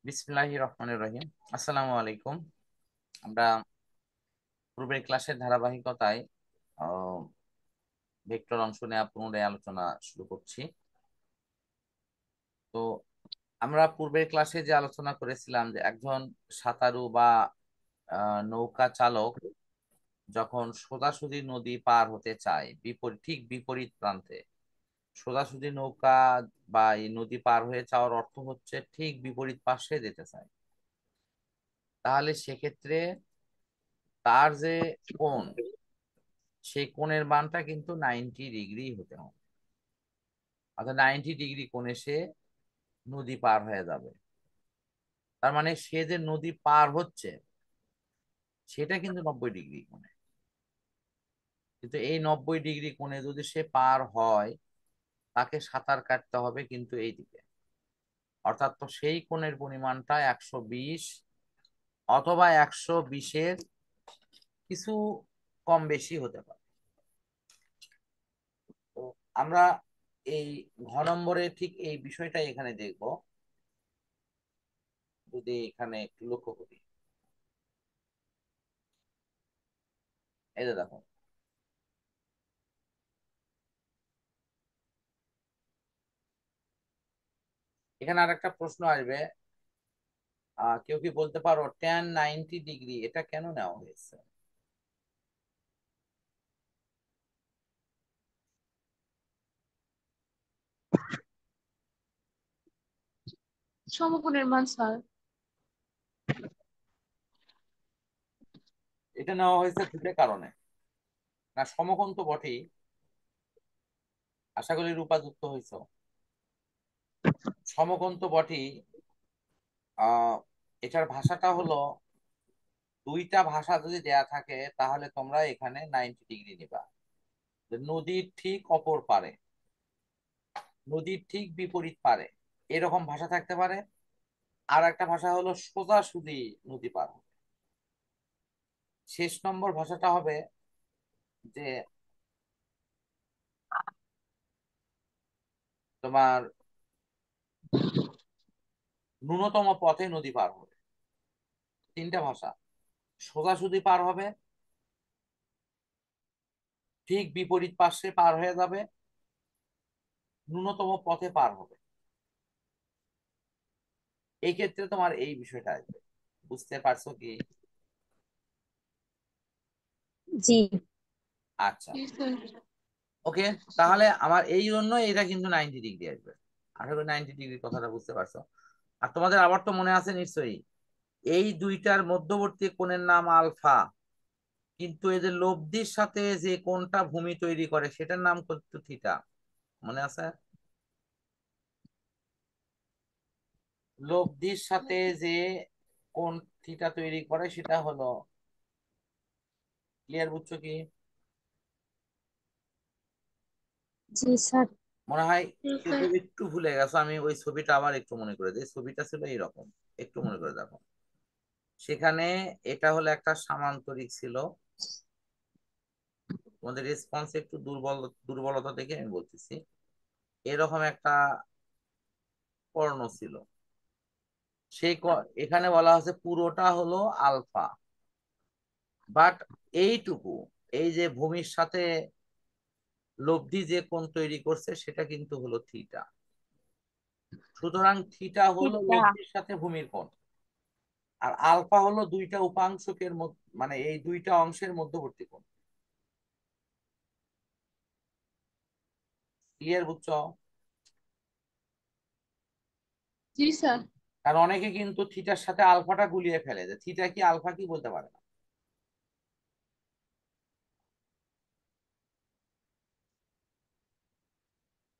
বিসমিল্লাহির রহমানির রহিম। আসসালামু আলাইকুম। আমরা পূর্বের ক্লাসের ধারাবাহিকতায় আহ, ভেক্টর অংশ নেওয়া পুনরায় আলোচনা শুরু করছি। তো আমরা পূর্বের ক্লাসে যে আলোচনা করেছিলাম যে একজন সাঁতারু বা নৌকা চালক যখন সোজাসুজি নদী পার হতে চায় ঠিক বিপরীত প্রান্তে, সোজাসুজি নৌকা বা এই নদী পার হয়ে যাওয়ার অর্থ হচ্ছে ঠিক বিপরীত পাশে যেতে চায়, তাহলে সেক্ষেত্রে তার যে কোণ, সেই কোণের মানটা কিন্তু 90 ডিগ্রি হতে হবে। অর্থাৎ 90 ডিগ্রি কোণে সে নদী পার হয়ে যাবে। তার মানে সে যে নদী পার হচ্ছে সেটা কিন্তু 90 ডিগ্রি কোণে, কিন্তু এই 90 ডিগ্রি কোণে যদি সে পার হয় তাকে সাঁতার কাটতে হবে কিন্তু এই দিকে। অর্থাৎ তো সেই কোণের পরিমাণটা 120 অথবা 120-এর কিছু কম বেশি হতে পারে। তো আমরা এই ঘ নম্বরে ঠিক এই বিষয়টা এখানে দেখব। যদি এখানে একটু লক্ষ্য করি, এই যে দেখো, এখানে আর একটা প্রশ্ন আসবে। কেউ কি বলতে পারো tan 90 ডিগ্রি এটা কেন নেওয়া হয়েছে? সমকোণের মান স্যার। এটা নেওয়া হয়েছে দুটো কারণে। না, সমকোণ তো বটেই, আশা করি রূপাযুক্ত হয়েছে। সমকোণ তো বটেই। আহ এটার ভাষাটা হলো, দুইটা ভাষা যদি দেয়া থাকে তাহলে তোমরা এখানে 90 ডিগ্রি নিবা। যে নদীর ঠিক অপর পারে, নদীর ঠিক বিপরীত পারে, এরকম ভাষা থাকতে পারে। আর একটা ভাষা হলো সোজাসুজি নদী পার হবে। শেষ নম্বর ভাষাটা হবে যে তোমার ন্যূনতম পথে নদী পার হবে। তিনটা ভাষা, সোজাসুজি পার হবে, ঠিক বিপরীত পাশে পার হয়ে যাবে, ন্যূনতম পথে পার হবে। এই ক্ষেত্রে তোমার এই বিষয়টা আসবে। বুঝতে পারছো কি? জি। আচ্ছা, ওকে। তাহলে আমার এই জন্য এটা কিন্তু 90 ডিগ্রি আসবে। আশা করি 90 ডিগ্রির কথাটা বুঝতে পারছো। আর তোমাদের আবার তো মনে আছে নিশ্চয়ই, এই দুইটার মধ্যবর্তী কোণের নাম আলফা, কিন্তু এই যে লব্ধির সাথে যে কোণটা ভূমি তৈরি করে সেটার নাম কিন্তু থিটা। মনে আছে? লব্ধির সাথে যে কোণ থিটা তৈরি করে সেটা হলো, ক্লিয়ার? বুঝছো কি? জি স্যার। মনে হয় কেউ কেউ একটু ভুলে গেছো। আমি ওই ছবিটা আবার একটু মনে করে দিই। ছবিটা ছিল এইরকম, একটু মনে করে দেখো। সেখানে এটা হলো একটা সামান্তরিক ছিল। তোমাদের রেসপন্স একটু দুর্বলতা দেখে আমি বলতেছি। এরকম একটা কর্ণ ছিল। এখানে বলা হচ্ছে পুরোটা হলো আলফা, বাট এইটুকু, এই যে ভূমির সাথে লব্ধি যে কোণ তৈরি করছে সেটা কিন্তু হলো থিটা। সুতরাং থিটা হলো এটা লব্ধির সাথে ভূমির কোণ, আর আলফা হলো দুইটা উপাংশকের মধ্যে, মানে এই দুইটা অংশের মধ্যবর্তী কোণ। ক্লিয়ার? বুঝছো? জি স্যার। কারণ অনেকে কিন্তু থিটার সাথে আলফাটা গুলিয়ে ফেলে, যে থিটা কি আলফা কি বলতে পারে না।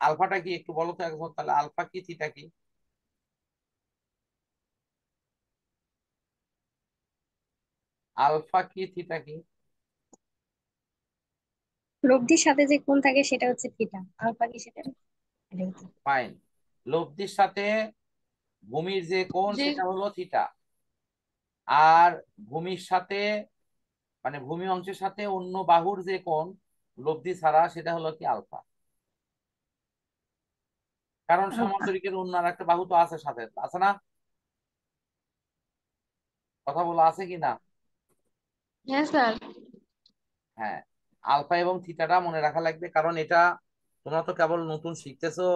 আলফাটা কি একটু বলো তো একবার, তাহলে আলফা কি থিটা কি? আলফা কি থিটা কি? লব্ধির সাথে যে কোণ থাকে সেটা হচ্ছে থিটা, আলফা কি সেটা? এটাই তো। ফাইন। লব্ধির সাথে ভূমির যে কোণ জি। সেটা হলো থিটা। আর ভূমির সাথে, মানে ভূমি অংশের সাথে অন্য বাহুর যে কোণ লব্ধি ছাড়া সেটা হলো কি আলফা। কারণ আলফা। সামান্তরিকের অন্য আর একটা বাহু তো আছে সাথে, আছে না? কথা বলা আছে কি না? হ্যাঁ স্যার। হ্যাঁ, আলফা এবং থিটাটা মনে রাখা লাগবে, কারণ এটা তোমরা তো কেবল নতুন শিখতেছো।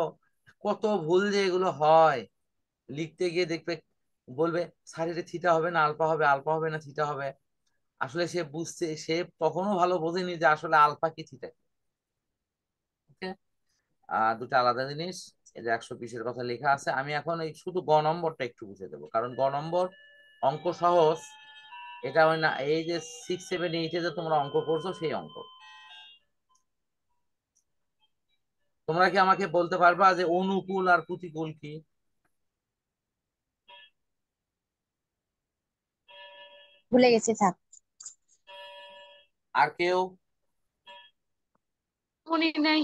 কত ভুল যে এগুলো হয়, লিখতে গিয়ে দেখবে বলবে স্যার এটা থিটা হবে না আলফা হবে, আলফা হবে না থিটা হবে। আসলে সে বুঝছে, সে তখনও ভালো বোঝেনি যে আসলে আলফা কি থিটা কি। ওকে, দুটো আলাদা জিনিস। এই যে 120-এর কথা লেখা আছে, আমি এখন এই শুধু গ নম্বরটা একটু বুঝে দেবো, কারণ গ নম্বর অঙ্ক সহজ। এটা ওই না, এই যে 6, 7, 8-এ যে তোমরা অঙ্ক করছো সেই অঙ্ক। তোমরা কি আমাকে বলতে পারবা যে অনুকূল আর প্রতিকূল কি? ভুলে গেছি স্যার। আর কেউ? মনে নাই।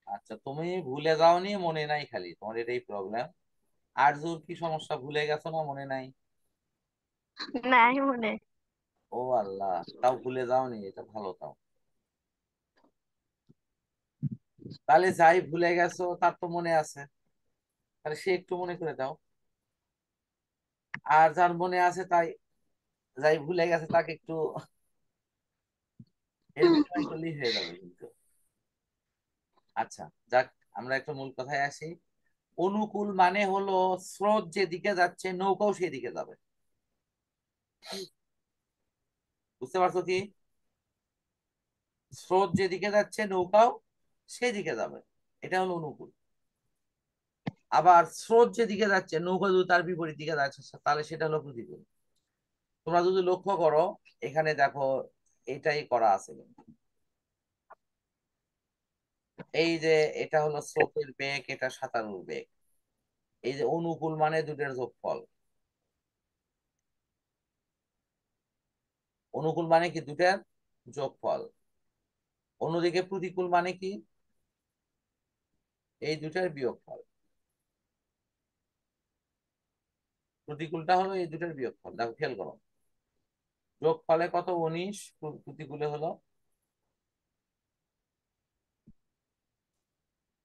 আচ্ছা, তুমি ভুলে যাওনি, মনে নাই খালি, তোমার এটাই প্রবলেম। আর জোর কি সমস্যা, ভুলে গেছো না মনে নাই? নাই মনে। ও আল্লাহ, তাও ভুলে যাওনি, এটা ভালো। তাও তাহলে যাই ভুলে গেছো তার তো মনে আছে, তাহলে সে একটু মনে করে দাও। আর যার মনে আছে তাই, যাই ভুলে গেছে তাকে একটু এর বিনিময় করলেই হয়ে যাবে কিন্তু। আচ্ছা, যাক, আমরা একটা মূল কথায় আসি। অনুকূল মানে হলো স্রোত যেদিকে যাচ্ছে নৌকাও সেদিকে যাবে। বুঝতে পারছো কি? স্রোত যেদিকে যাচ্ছে নৌকাও সেদিকে যাবে, এটা হলো অনুকূল। আবার স্রোত যেদিকে যাচ্ছে নৌকা যদি তার বিপরীত দিকে যাচ্ছে, তাহলে সেটা হলো প্রতিকূল। তোমরা যদি লক্ষ্য করো, এখানে দেখো, এটাই করা আছে কিন্তু। এই যে এটা হলো স্রোতের বেগ, এটা সাঁতারুর বেগ। এই যে অনুকূল মানে দুটোর যোগফল। অনুকূল মানে কি দুটার যোগফল। অন্যদিকে প্রতিকূল মানে কি এই দুটার বিয়োগফল। প্রতিকূলটা হলো এই দুটার বিয়োগফল, দেখো খেয়াল করো। যোগফলে কত, 19, প্রতিকূলে হলো।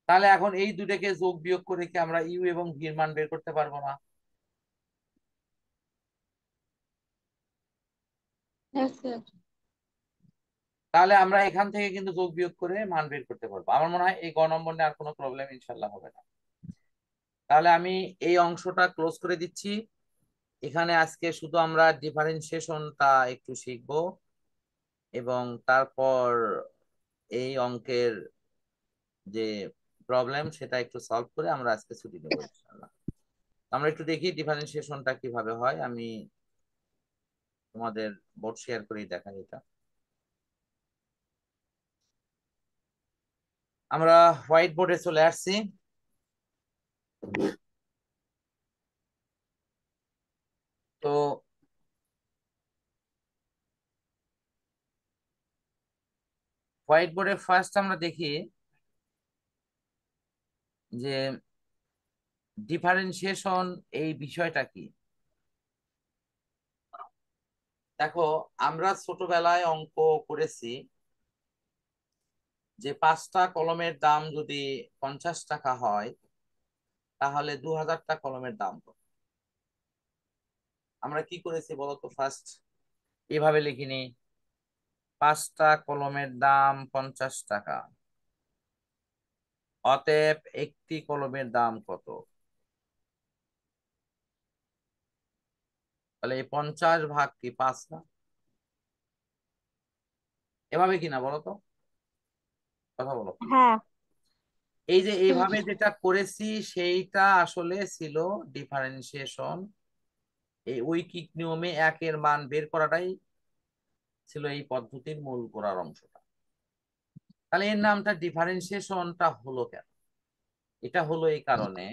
তাহলে এখন এই দুটাকে যোগ বিয়োগ করে কি আমরা ইউ এবং ভি এর মান বের করতে পারবো না? হ্যাঁ স্যার। তাহলে আমরা এখান থেকে কিন্তু যোগ বিয়োগ করে মান বের করতে পারবো। আমার মনে হয় এই গ নম্বর নিয়ে আর কোনো প্রবলেম ইনশাল্লাহ হবে না। তাহলে আমি এই অংশটা ক্লোজ করে দিচ্ছি। এখানে আজকে শুধু আমরা ডিফারেন্সিয়েশনটা একটু শিখবো, এবং তারপর এই অঙ্কের যে প্রবলেম সেটা একটু সলভ করে আমরা আজকে ছুটি নেবো ইনশাল্লাহ। আমরা একটু দেখি ডিফারেন্সিয়েশনটা কিভাবে হয়। আমি তোমাদের বোর্ড শেয়ার করেই দেখাই এটা। আমরা হোয়াইট বোর্ডে চলে আসছি। তো হোয়াইট বোর্ডে ফার্স্ট আমরা দেখি যে ডিফারেন্সিয়েশন এই বিষয়টা কি। দেখো, আমরা ছোটবেলায় অঙ্ক করেছি যে 5টা কলমের দাম যদি 50 টাকা হয়, তাহলে 2000টা কলমের দাম কত। আমরা কি করেছি বলতো, ফার্স্ট এভাবে লিখিনি, 5টা কলমের দাম 50 টাকা, অতএব একটি কলমের দাম কত। তাহলে এই 50 ভাগ কি 5 না? এভাবে কিনা বলো তো, কথা বলো। হ্যাঁ। এই যে এইভাবে যেটা করেছি সেইটা আসলে ছিল ডিফারেন্সিয়েশন। এই ঐকিক নিয়মে একের মান বের করাটাই ছিল এই পদ্ধতির মূল করার অংশটা। তাহলে এর নামটা ডিফারেন্সিয়েশনটা হলো কেন? এটা হলো এই কারণে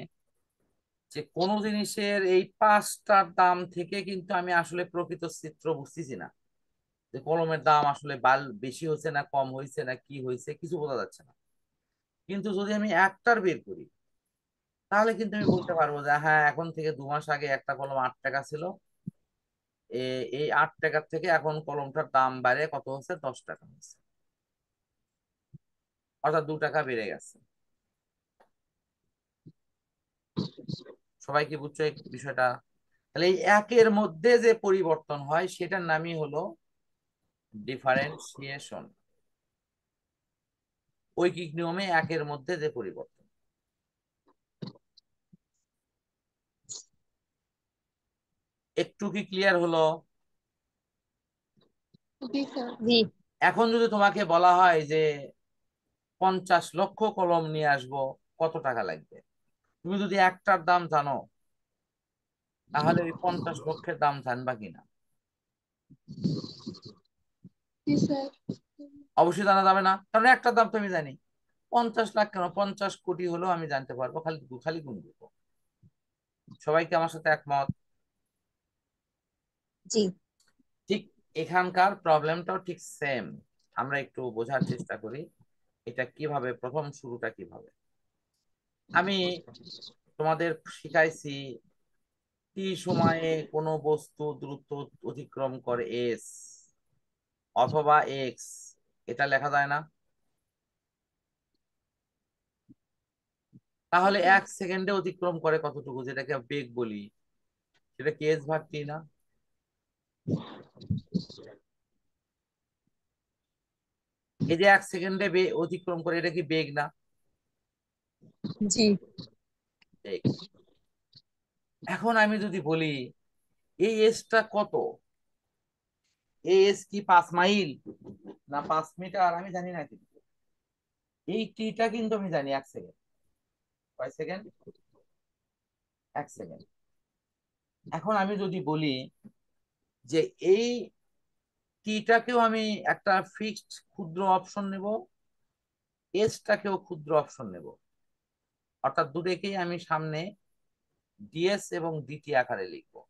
যে কোন জিনিসের এই 5টার দাম থেকে কিন্তু আমি আসলে প্রকৃত চিত্র বুঝতেছি না, যে কলমের দাম আসলে বেশি হয়েছে না কম হয়েছে না কি হয়েছে কিছু বোঝা যাচ্ছে না। কিন্তু যদি আমি একটার বের করি, তাহলে কিন্তু আমি বলতে পারবো যে হ্যাঁ, এখন থেকে 2 মাস আগে একটা কলম 8 টাকা ছিল, এই 8 টাকার থেকে এখন কলমটার দাম বাইরে কত হচ্ছে, 10 টাকা হচ্ছে, অর্থাৎ 2 টাকা বেড়ে গেছে। সবাই কি বুঝছো এই বিষয়টা? তাহলে এই একের মধ্যে যে পরিবর্তন হয় সেটার নামই হলো ডিফারেন্সিয়েশন। ঐকিক নিয়মে একের মধ্যে যে পরিবর্তন। একটু কি ক্লিয়ার হলো? জি স্যার। জি। এখন যদি তোমাকে বলা হয় যে 50 লক্ষ কলম নিয়ে আসবো, কত টাকা লাগবে? তুমি যদি একটার দাম জানো, তাহলে ওই 50 লক্ষের দাম জানবা কিনা? জি স্যার। অবশ্যই জানা যাবে না, কারণ একটার দাম তো আমি জানি। 50 লাখ কেন, 50 কোটি হলেও আমি জানতে পারবো, খালি খালি গুণ দেবো। সবাই কি আমার সাথে একমত? জি। ঠিক এখানকার প্রবলেমটাও ঠিক সেম। আমরা একটু বোঝার চেষ্টা করি এটা কিভাবে, প্রথম শুরুটা কিভাবে। আমি তোমাদের শিখাইছি টি সময়ে কোনো বস্তু দ্রুত অতিক্রম করে এস অথবা এক্স, এটা লেখা যায় না? জি তাহলে স্যার। 1 সেকেন্ডে অতিক্রম করে কতটুকু, যেটাকে বেগ বলি, সেটা কি এস ভাগ টি না? এই যে 1 সেকেন্ডে অতিক্রম করে, এটা কি বেগ না? জি। বেগ। এখন আমি যদি বলি এই এসটা কত, এই এস কি 5 মাইল না 5 মিটার, আমি জানি না, কিন্তু এই টিটা কিন্তু আমি জানি 1 সেকেন্ড। কয় সেকেন্ড? 1 সেকেন্ড। এখন আমি যদি বলি যে এই টিটাকেও আমি একটা ফিক্সড ক্ষুদ্র অপশন নেব, এসটাকেও ক্ষুদ্র অপশন নেব, অর্থাৎ দুটোকেই আমি সামনে ডিএস এবং ডিটি আকারে লিখবো।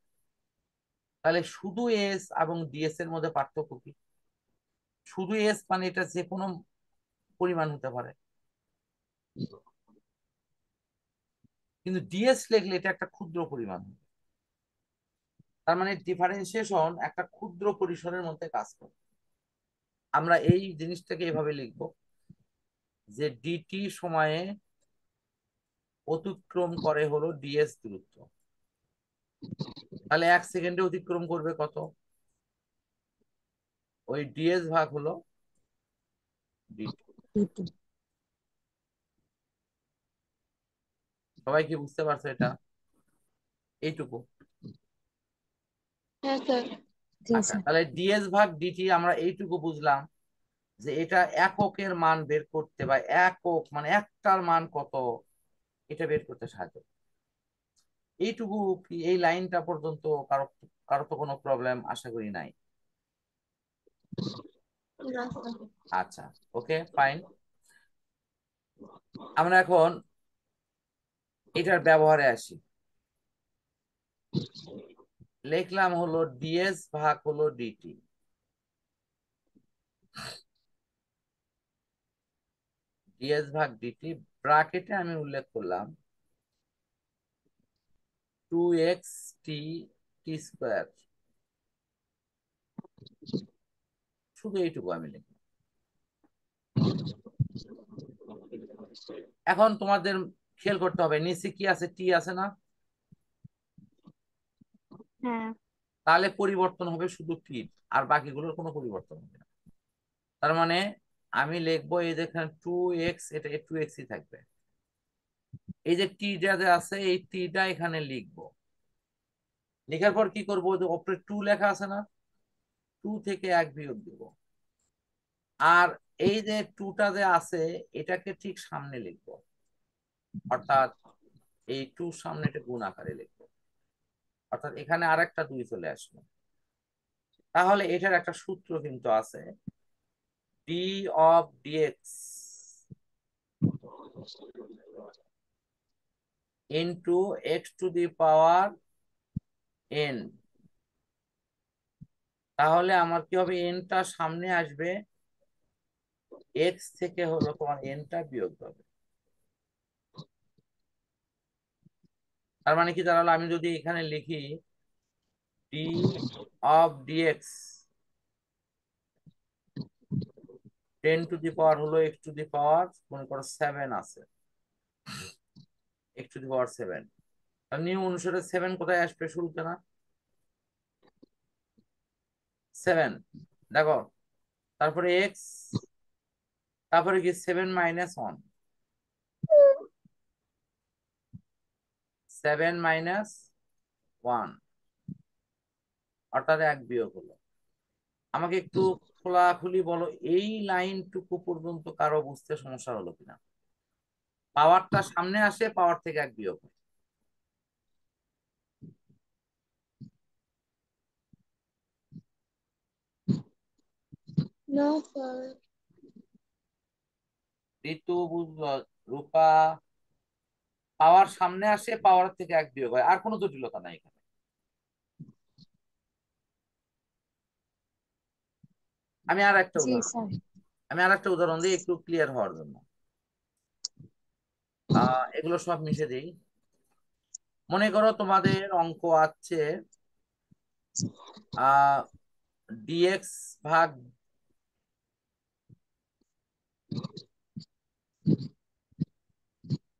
তাহলে শুধু এস এবং ডিএস এর মধ্যে পার্থক্য কি? শুধু এস মানে এটা যে কোনো পরিমাণ হতে পারে, কিন্তু ডিএস লিখলে এটা একটা ক্ষুদ্র পরিমাণ হবে। তার মানে ডিফারেন্সিয়েশন একটা ক্ষুদ্র পরিসরের মধ্যে কাজ করে। আমরা এই জিনিসটাকে এভাবে লিখবো যে ডিটি সময়ে অতিক্রম করে হলো ডিএস দূরত্ব। তাহলে 1 সেকেন্ডে অতিক্রম করবে কত? ওই ডিএস ভাগ হলো ডিটি। জি। সবাই কি বুঝতে পারছো এটা? এইটুকু। হ্যাঁ স্যার। জি আচ্ছা, স্যার। তাহলে ডিএস ভাগ ডিটি আমরা এইটুকু বুঝলাম যে এটা এককের মান বের করতে, বা একক মানে একটার মান কত, এটা বের করতে সাহায্য করে। এইটুকু কি, এই লাইনটা পর্যন্ত কারো কারো তো কোনো প্রবলেম আশা করি নাই? না স্যার। আচ্ছা, ওকে ফাইন। আমরা এখন এটার ব্যবহারে আসি। লিখলাম হলো ডিএস ভাগ হলো ডিটি। ডিএস ভাগ ডিটি, ব্র্যাকেটে আমি উল্লেখ করলাম 2x টি টি স্কোয়ার। শুধু এইটুকু আমি লিখলাম। এখন তোমাদের খেয়াল করতে হবে নিচে কি আছে, টি আছে না? হ্যাঁ। তাহলে পরিবর্তন হবে শুধু টি, আর বাকিগুলোর কোনো পরিবর্তন হবে না। তার মানে আমি লিখবো এই যেখানে 2x, এটা 2xই থাকবে। এই যে টিটা যে আছে, এই টিটা এখানে লিখবো। লেখার পর কি করবো, যে উপরে 2 লেখা আছে না, 2 থেকে 1 বিয়োগ দিব। আর এই যে 2টা যে আছে, এটাকে ঠিক সামনে লিখবো, অর্থাৎ এই 2 সামনে এটা গুণ আকারে লিখবো, অর্থাৎ এখানে আরেকটা 2 চলে আসলো। তাহলে এটার একটা সূত্র কিন্তু আছে, d of d x into x to the power n. তাহলে আমার কি হবে, এনটা সামনে আসবে, এক্স থেকে হলো তোমার এনটা বিয়োগ হবে। তার মানে কি দাঁড়ালো, আমি যদি এখানে লিখি D of DX 10 to the power হলো এক্স টু দি পাওয়ার, মনে করো 7 আছে, এক্স টু দি পাওয়ার 7। নিয়ম অনুসারে 7 কোথায় আসবে, শুরুতে না? 7, দেখো, তারপরে এক্স, তারপরে কি 7 - 1, 7 - 1, অর্থাৎ 1 বিয়োগ হলো। আমাকে একটু খোলাখুলি বলো, এই লাইনটুকু পর্যন্ত কারো বুঝতে সমস্যা হলো কিনা? পাওয়ারটা সামনে আসে, পাওয়ার থেকে 1 বিয়োগ হয়। No sir. ঋতু বুঝলো, রূপা, পাওয়ার সামনে আসে, পাওয়ার থেকে 1 বিয়োগ হয়, আর কোনো জটিলতা নাই এখানে। আমি আর একটা জি উদাহরণ স্যার। দিই, আমি আর একটা উদাহরণ দিই একটু ক্লিয়ার হওয়ার জন্য। এগুলো সব মিশে দিই। মনে করো তোমাদের অঙ্ক আছে আহ ডিএক্স ভাগ,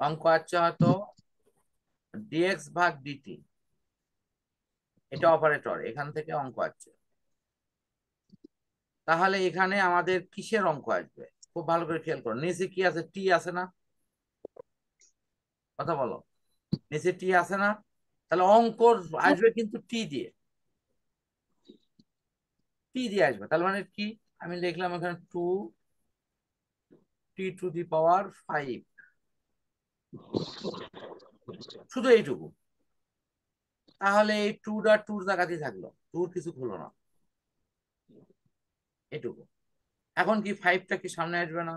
অঙ্ক আছে হয়তো ডিএক্স ভাগ ডিটি, এটা অপারেটর, এখান থেকে অঙ্ক আছে। তাহলে এখানে আমাদের কিসের অঙ্ক আসবে? খুব ভালো করে খেয়াল করো, নিচে কি আছে? টি আছে না? কথা বলো, নিচে টি আছে না? তাহলে অঙ্ক আসবে কিন্তু টি দিয়ে, টি দিয়ে আসবে। তাহলে মানে কি? আমি লিখলাম এখানে 2t⁵, শুধু এইটুকু। তাহলে এই টুটা টুর জায়গাতেই থাকলো, টুর কিছু হলো না, এটুকু। এখন কি 5টা কি সামনে আসবে না?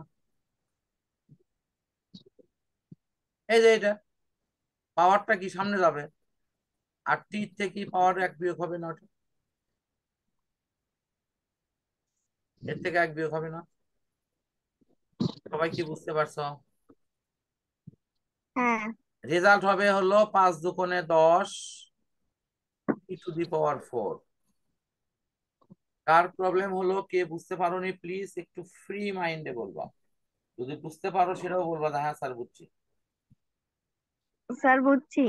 এই যে এটা, পাওয়ারটা কি সামনে যাবে, আর টি থেকে পাওয়ার 1 বিয়োগ হবে না? ওটা এর থেকে 1 বিয়োগ হবে না? সবাই কি বুঝতে পারছো? হ্যাঁ। রেজাল্ট হবে হলো 5 × 2 = 10 e⁴। কার প্রবলেম হলো, কে বুঝতে পারোনি প্লিজ একটু ফ্রি মাইন্ডে বলবা, যদি বুঝতে পারো সেটাও বলবা যে হ্যাঁ স্যার বুঝছি। স্যার বুঝছি।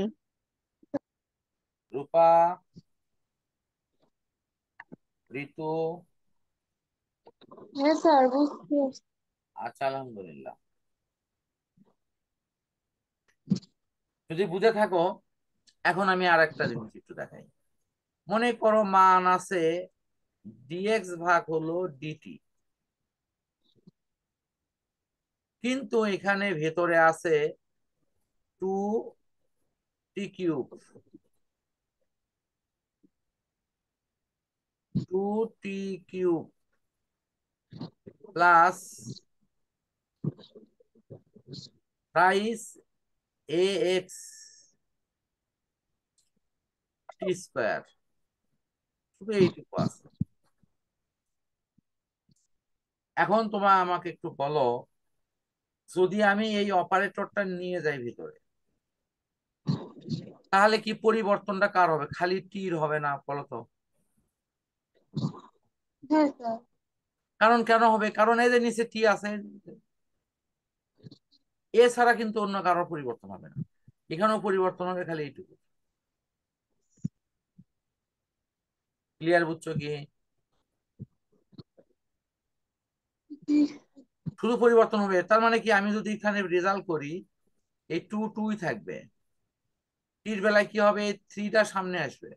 রূপা, ঋতু, হ্যাঁ স্যার বুঝছি। আচ্ছা আলহামদুলিল্লাহ। যদি বুঝে থাকো, এখন আমি আর একটা জিনিস একটু দেখাই। মনে করো মান আছে ডিএক্স ভাগ হলো ডিটি, কিন্তু এখানে ভেতরে আছে 2t³ 2t³ plus rice ax t², শুধু এইটুকু আছে। এখন তোমরা আমাকে একটু বলো, যদি আমি এই অপারেটরটা নিয়ে যাই ভিতরে, তাহলে কি পরিবর্তনটা কার হবে? খালি টির হবে না বলো তো? হ্যাঁ স্যার। কারণ কেন হবে? কারণ এই যে নিচে টি আছে, এছাড়া কিন্তু অন্য কারোর পরিবর্তন হবে না, এখানেও পরিবর্তন হবে খালি এইটুকু। ক্লিয়ার বুঝছো কি? শুধু পরিবর্তন হবে, তার মানে কি, আমি যদি এখানে রেজাল্ট করি, এই টু টুই থাকবে, টির বেলায় কি হবে? 3টা সামনে আসবে।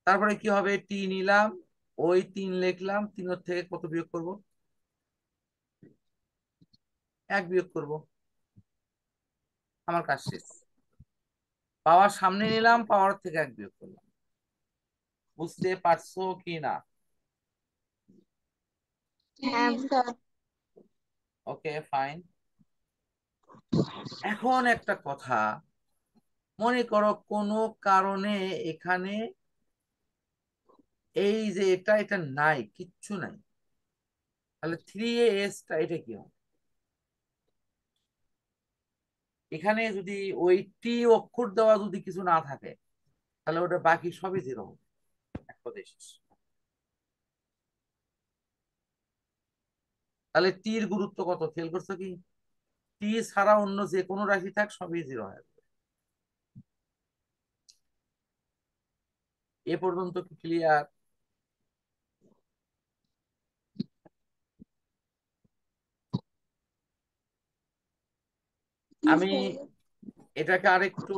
তারপরে কি হবে? টি নিলাম, ওই 3 লিখলাম, 3 থেকে কত বিয়োগ করব? 1 বিয়োগ করব, আমার কাজ শেষ। পাওয়ার সামনে নিলাম, পাওয়ার থেকে 1 বিয়োগ করলাম। বুঝতে পারছো কি না? হ্যাঁ স্যার। Okay fine. এখন একটা কথা, মনে করো কোনো কারণে এখানে এই যে এটা নাই, কিচ্ছু নাই, তাহলে 3s এটা কি হবে? এখানে যদি ওই টি অক্ষর দেওয়া যদি কিছু না থাকে, তাহলে ওটা বাকি সবই 0 হবে, এক কথায় শেষ। তাহলে টির গুরুত্ব কত খেয়াল করছো কি? টি ছাড়া অন্য যে কোনো রাশি থাক সবই 0 হয়। এ পর্যন্ত কি ক্লিয়ার? জি আমি স্যার। এটাকে আরেকটু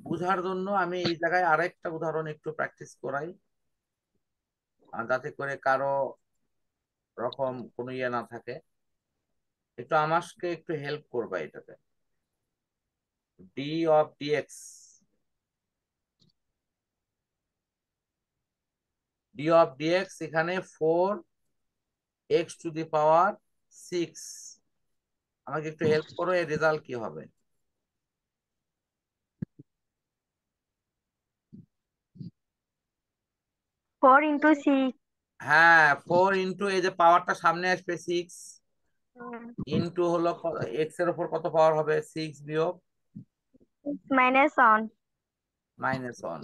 বোঝার জন্য আমি এই জায়গায় আরেকটা উদাহরণ একটু প্র্যাকটিস করাই, যাতে করে কারো রকম কোনো ইয়ে না থাকে। একটু আমাকে একটু হেল্প করবা এটাতে। ডি অফ ডিএক্স, এখানে 4x⁶। আমাকে একটু হেল্প করো, এর রেজাল্ট কি হবে? 4 × 6। হ্যাঁ, 4 এই যে পাওয়ারটা সামনে আসবে 6, ইন্টু হলো এক্স এর উপর কত পাওয়ার হবে? 6 বিয়োগ -1। -1।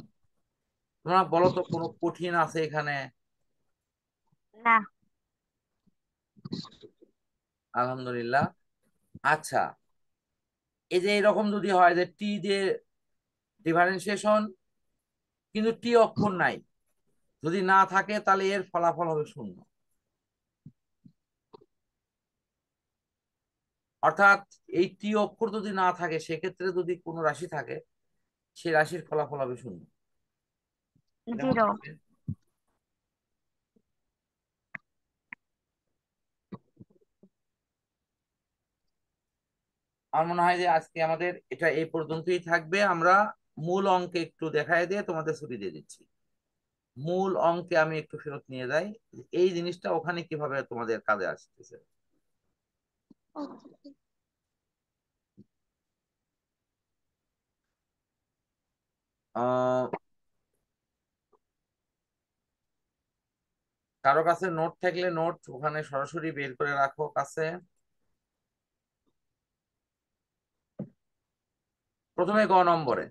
তোমরা বলো তো কোনো কঠিন আছে এখানে? না। আলহামদুলিল্লাহ। আচ্ছা, এই যে এরকম যদি হয় যে টি দিয়ে ডিফারেন্সিয়েশন কিন্তু টি অক্ষর নাই, যদি না থাকে তাহলে এর ফলাফল হবে 0। অর্থাৎ এই টি অক্ষর যদি না থাকে, সেক্ষেত্রে যদি কোনো রাশি থাকে, সে রাশির ফলাফল হবে 0। এটা মনে 0। রাখবে। আমার মনে হয় যে আজকে আমাদের এটা এই পর্যন্তই থাকবে। আমরা মূল অঙ্কে একটু দেখায় দিয়ে তোমাদের ছুটি দিয়ে দিচ্ছি। মূল অঙ্কে আমি একটু ফেরত নিয়ে যাই, এই জিনিসটা ওখানে কিভাবে তোমাদের কাজে আসতেছে। আহ কারো কাছে নোট থাকলে নোট ওখানে সরাসরি বের করে রাখো কাছে। প্রথমে গ নম্বরে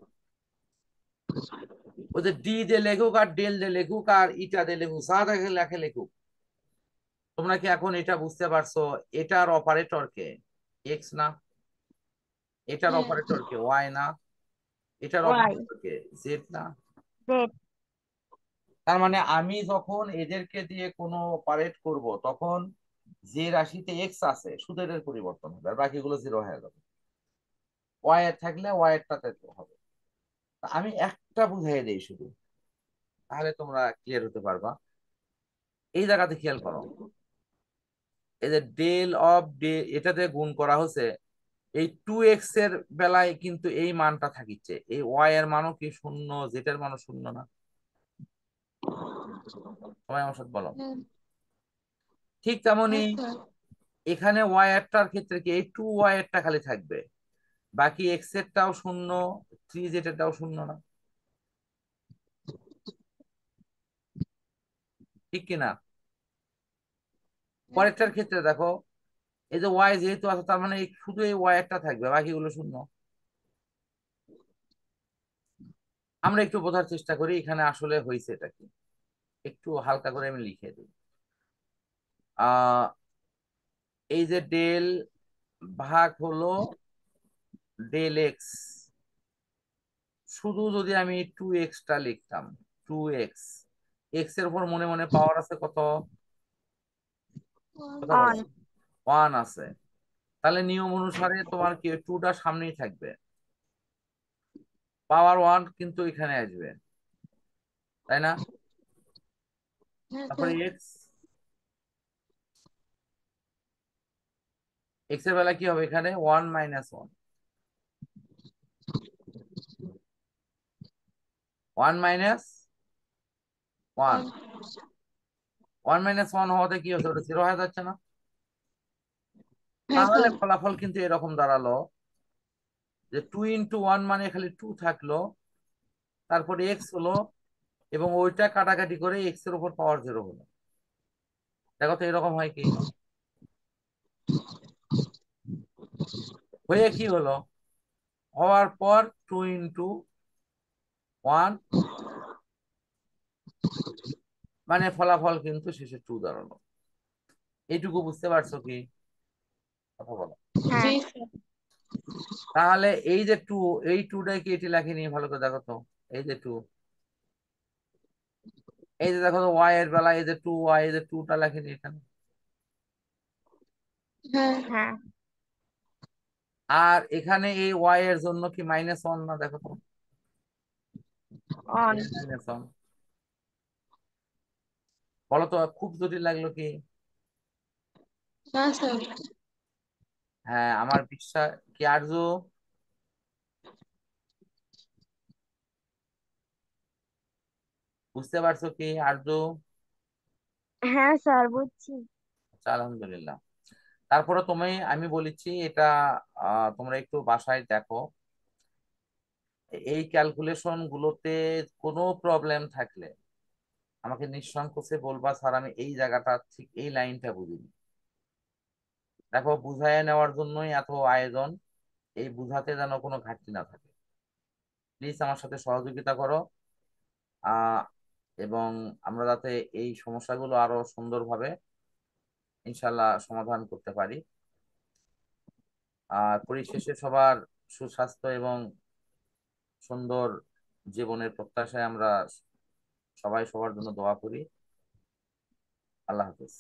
ওই যে ডি দিয়ে লেখুক আর ডেল দিয়ে লেখুক আর ইটা দিয়ে লেখুক, যা দেখে লেখে লেখুক, তোমরা কি এখন এটা বুঝতে পারছো? এটার অপারেটর কে? এক্স না? এটার হ্যাঁ। অপারেটর কে? ওয়াই না? এটার Y। অপারেটর কে? জেড না? Z। তার মানে আমি যখন এদেরকে দিয়ে কোনো অপারেট করব, তখন যে রাশিতে এক্স আছে শুধু এটার পরিবর্তন হবে, আর বাকিগুলো জিরো হয়ে যাবে। ওয়াই এর থাকলে ওয়াই এরটাতে তো হবে। তা আমি একটা বুঝাই দেই শুধু, তাহলে তোমরা ক্লিয়ার হতে পারবা। এই জায়গাতে খেয়াল করো, এই যে ডেল অফ ডে, এটাতে গুণ করা হচ্ছে, এই 2x এর বেলায় কিন্তু এই মানটা থাকিচ্ছে, এই ওয়াই এর মানও কি 0, জেড এর মানও 0 না? সবাই আমার সাথে বলো। হ্যাঁ। ঠিক তেমনি হ্যাঁ স্যার। এখানে ওয়াই এরটার ক্ষেত্রে কি এই 2y এরটা খালি থাকবে, বাকি এক্স এরটাও 0, 3z এরটাও 0 না? ঠিক কিনা? হ্যাঁ পরেরটার স্যার। ক্ষেত্রে দেখো, এই যে ওয়াই যেহেতু আছে, তার মানে শুধু এই ওয়াই একটা থাকবে, বাকিগুলো 0। আমরা একটু বোঝার চেষ্টা করি এখানে আসলে হয়েছে এটা কি। একটু হালকা করে আমি লিখে দিই। আহ এই যে ডেল ভাগ হলো ডেল এক্স, শুধু যদি আমি 2x লিখতাম, 2x, এক্স এর উপর মনে মনে পাওয়ার আছে কত? কথা বলো। 1। 1 আছে। তাহলে নিয়ম অনুসারে তোমার কি 2টা সামনেই থাকবে, পাওয়ার 1 কিন্তু এখানে আসবে, তাই না? হ্যাঁ তারপরে স্যার। এক্স, এক্স এর বেলা কি হবে এখানে? 1 - 1, 1 - 1, ওয়ান। 1 - 1 হওয়াতে কি হচ্ছে? ওটা 0 হয়ে যাচ্ছে না? হ্যাঁ তাহলে স্যার। ফলাফল কিন্তু এরকম দাঁড়ালো যে 2 × 1 মানে খালি 2 থাকলো, তারপরে এক্স হলো, এবং ওইটা কাটাকাটি করে এক্স এর উপর পাওয়ার 0 হলো। দেখো তো এরকম হয় কি? হয়ে কি হলো? হওয়ার পর 2 × 1 মানে ফলাফল কিন্তু শেষে 2 দাঁড়ালো। এইটুকু বুঝতে পারছো কি? কথা বলো। হ্যাঁ। জি স্যার। তাহলে এই যে 2, এই 2টাই কি এটি লেখেনি? ভালো করে দেখো তো, এই যে 2, এই যে দেখো ওয়াই এর বেলা এই যে টু ওয়াই, এই যে টুটা লেখেনি এখানে। হ্যাঁ। হ্যাঁ। আর এখানে এই ওয়াই এর জন্য কি -1 না, দেখো তো, অন। -1। বলো তো, খুব জটিল লাগলো কি? না স্যার। হ্যাঁ, আমার বিশ্বাস কি আরজু, বুঝতে পারছো কি আরজু? হ্যাঁ স্যার, বুঝছি। আচ্ছা, আলহামদুলিল্লাহ। তারপরে আমি বলেছি এটা, তোমরা একটু বাসায় দেখো। এই ক্যালকুলেশন গুলোতে কোনো প্রবলেম থাকলে আমাকে নিঃসংকোচে বলবা, স্যার আমি এই জায়গাটা ঠিক এই লাইনটা বুঝিনি। দেখো, বুঝাইয়া নেওয়ার জন্যই এত আয়োজন, এই বুঝাতে যেন কোনো ঘাটতি না থাকে। প্লিজ আমার সাথে সহযোগিতা করো, আহ এবং আমরা যাতে এই সমস্যাগুলো আরো সুন্দরভাবে ইনশাল্লাহ সমাধান করতে পারি। আর পরিশেষে সবার সুস্বাস্থ্য এবং সুন্দর জীবনের প্রত্যাশায় আমরা সবাই সবার জন্য দোয়া করি। আল্লাহ হাফেজ।